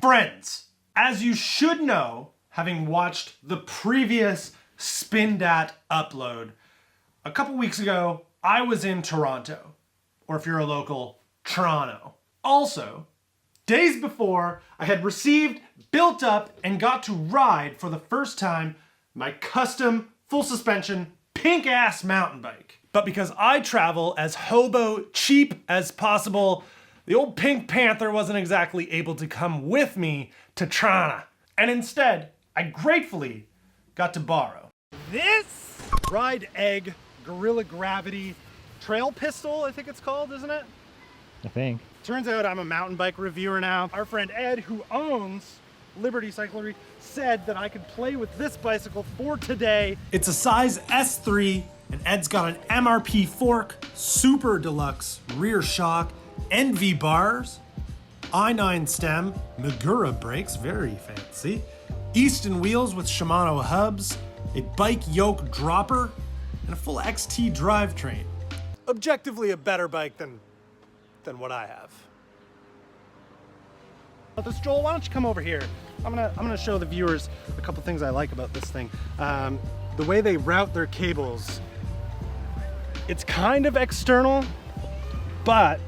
Friends, as you should know, having watched the previous Spindatt upload, a couple weeks ago, I was in Toronto, or if you're a local, Toronto. Also, days before, I had received, built up, and got to ride for the first time my custom, full suspension, pink-ass mountain bike. But because I travel as hobo cheap as possible, the old Pink Panther wasn't exactly able to come with me to Toronto. And instead, I gratefully got to borrow this Ride Egg Guerrilla Gravity Trail Pistol, I think it's called, isn't it? I think. Turns out I'm a mountain bike reviewer now. Our friend Ed, who owns Liberty Cyclery, said that I could play with this bicycle for today. It's a size S3, and Ed's got an MRP fork, super deluxe rear shock, NV bars, I9 stem, Magura brakes, very fancy, Easton wheels with Shimano hubs, a bike yoke dropper, and a full XT drivetrain. Objectively a better bike than what I have. This Joel, why don't you come over here? I'm gonna show the viewers a couple things I like about this thing. The way they route their cables, it's kind of external, but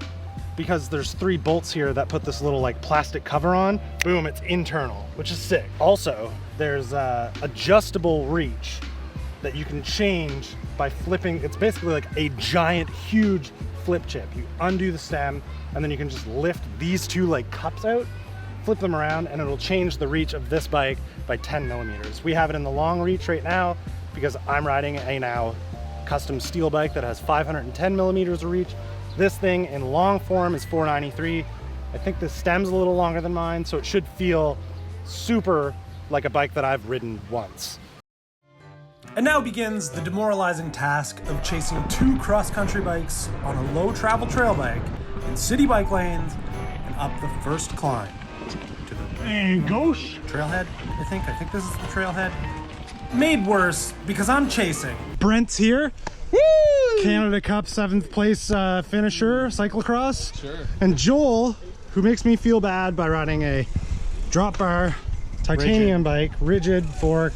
because there's 3 bolts here that put this little like plastic cover on, boom, it's internal, which is sick. Also, there's adjustable reach that you can change by flipping. It's basically like a giant, huge flip chip. You undo the stem, and then you can just lift these 2 like cups out, flip them around, and it'll change the reach of this bike by 10 millimeters. We have it in the long reach right now because I'm riding a now custom steel bike that has 510 millimeters of reach. This thing in long form is 493. I think the stem's a little longer than mine, so it should feel super like a bike that I've ridden once. And now begins the demoralizing task of chasing 2 cross-country bikes on a low-travel trail bike in city bike lanes and up the first climb to the trailhead, I think this is the trailhead. Made worse because I'm chasing. Brent's here. Woo! Canada Cup 7th place finisher, cyclocross. Sure. And Joel, who makes me feel bad by riding a drop bar titanium bike, rigid fork.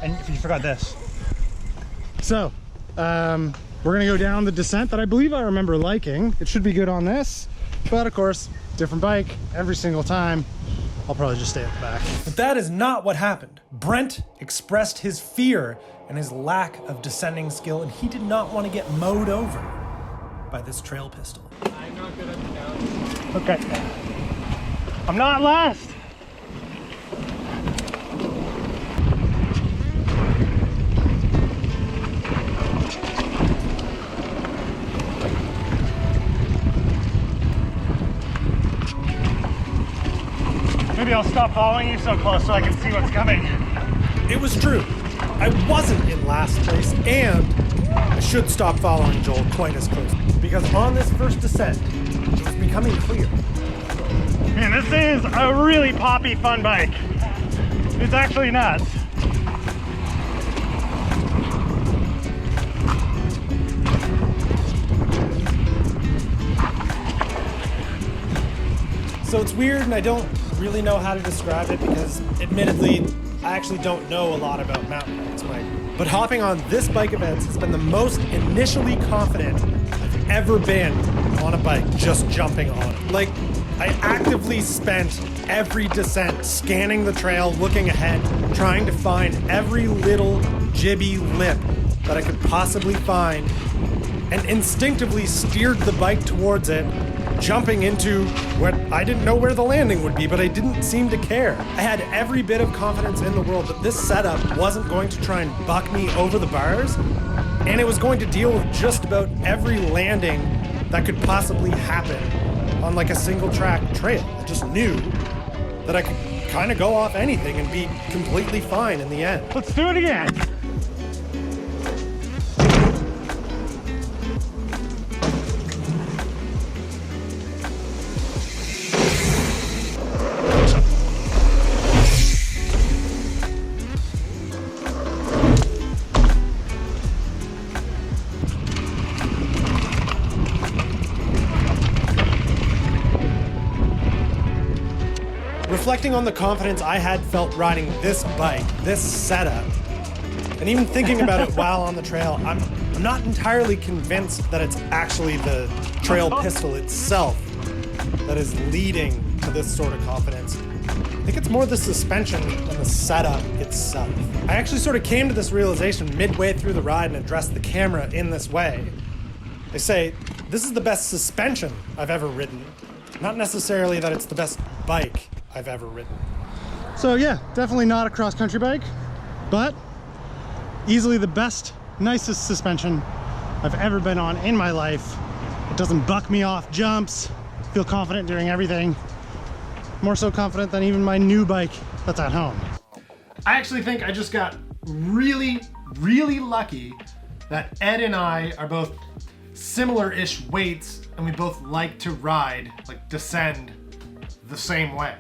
And you forgot this. So, we're gonna go down the descent that I believe I remember liking. It should be good on this, but of course, different bike every single time. I'll probably just stay at the back. But that is not what happened. Brent expressed his fear and his lack of descending skill, and he did not want to get mowed over by this trail pistol. I'm not good at the down. Okay. I'm not last. Maybe I'll stop following you so close so I can see what's coming. It was true. I wasn't in last place, and I should stop following Joel quite as close, because on this first descent, it was becoming clear. Man, this is a really poppy fun bike. It's actually nuts. So it's weird, and I don't really know how to describe it because, admittedly, I actually don't know a lot about mountain bikes, but hopping on this bike event has been the most initially confident I've ever been on a bike, just jumping on it. Like, I actively spent every descent scanning the trail, looking ahead, trying to find every little jibby lip that I could possibly find, and instinctively steered the bike towards it, jumping into what I didn't know where the landing would be, but I didn't seem to care. I had every bit of confidence in the world that this setup wasn't going to try and buck me over the bars, and it was going to deal with just about every landing that could possibly happen on like a single track trail. I just knew that I could kind of go off anything and be completely fine in the end. Let's do it again. reflecting on the confidence I had felt riding this bike, this setup, and even thinking about it while on the trail, I'm not entirely convinced that it's actually the trail pistol itself that is leading to this sort of confidence. I think it's more the suspension than the setup itself. I actually sort of came to this realization midway through the ride and addressed the camera in this way. They say, this is the best suspension I've ever ridden. Not necessarily that it's the best bike I've ever ridden. So yeah, definitely not a cross-country bike, but easily the best, nicest suspension I've ever been on in my life. It doesn't buck me off jumps, feel confident doing everything. More so confident than even my new bike that's at home. I actually think I just got really, really lucky that Ed and I are both similar-ish weights and we both like to ride, like descend the same way.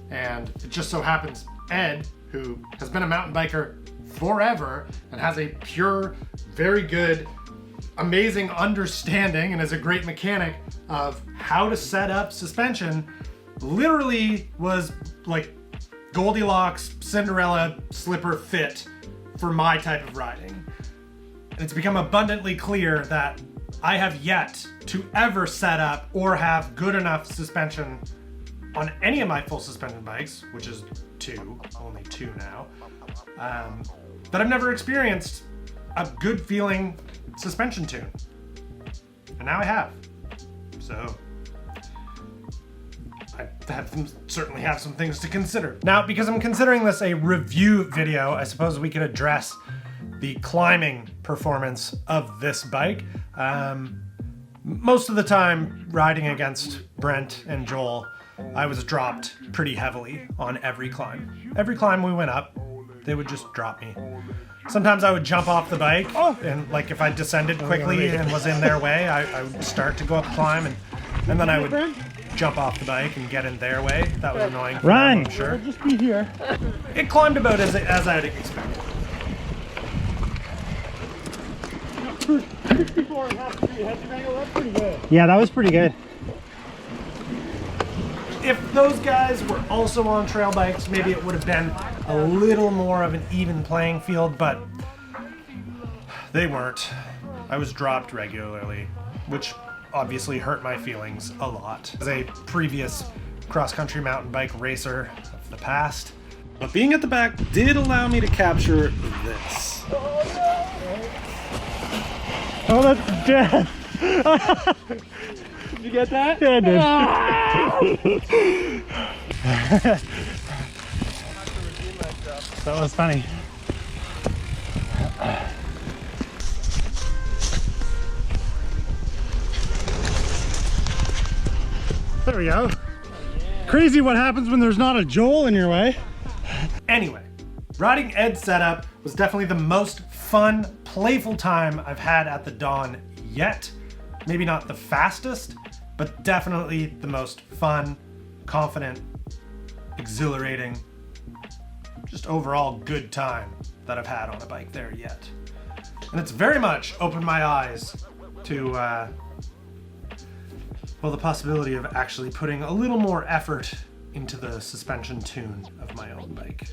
And it just so happens Ed, who has been a mountain biker forever and has a pure, very good, amazing understanding and is a great mechanic of how to set up suspension, literally was like Goldilocks, Cinderella, slipper fit for my type of riding. And it's become abundantly clear that I have yet to ever set up or have good enough suspension on any of my full suspension bikes, which is only two now, that I've never experienced a good feeling suspension tune. And now I have. So I certainly have some things to consider. Now, because I'm considering this a review video, I suppose we could address the climbing performance of this bike. Most of the time riding against Brent and Joel, I was dropped pretty heavily on every climb. Every climb we went up, they would just drop me. Sometimes I would jump off the bike, and like if I descended quickly and was in their way, I would start to go up the climb, and then I would jump off the bike and get in their way. That was annoying. Run! I'm sure. Just be here. It climbed about as I'd expected. 64.5 head angle, that's pretty good. Yeah, that was pretty good. If those guys were also on trail bikes, maybe it would have been a little more of an even playing field, but they weren't. I was dropped regularly, which obviously hurt my feelings a lot. As a previous cross-country mountain bike racer of the past. But being at the back did allow me to capture this. Oh, that's death. Did you get that? Yeah, I did. That was funny. There we go. Crazy what happens when there's not a Joel in your way. Anyway, riding Ed's setup was definitely the most fun, playful time I've had at the Dawn yet. Maybe not the fastest, but definitely the most fun, confident, exhilarating, just overall good time that I've had on a bike there yet. And it's very much opened my eyes to, well, the possibility of actually putting a little more effort into the suspension tune of my own bike.